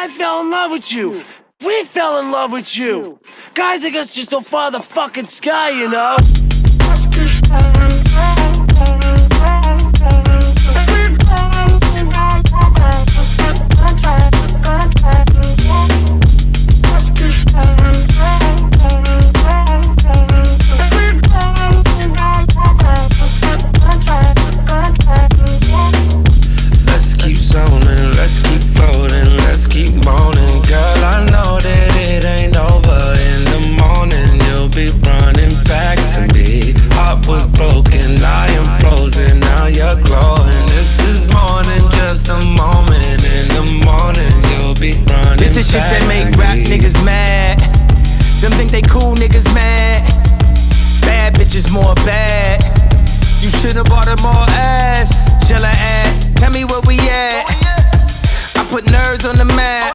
I fell in love with you. We fell in love with you. Guys like us just don't follow the fucking sky, you know? Let's keep zoning, let's keep floating, let's keep moaning. Girl, I know that it ain't over. In the morning, you'll be running back to me. Heart was broken, I am frozen, now you're glowing. This is more than just a moment. In the morning, you'll be running back to me. This is shit that make rap niggas mad. Them think they cool niggas mad. Bad bitches more bad. You should've bought her more ass. Jella at, tell me where we at. I put nerves on the map.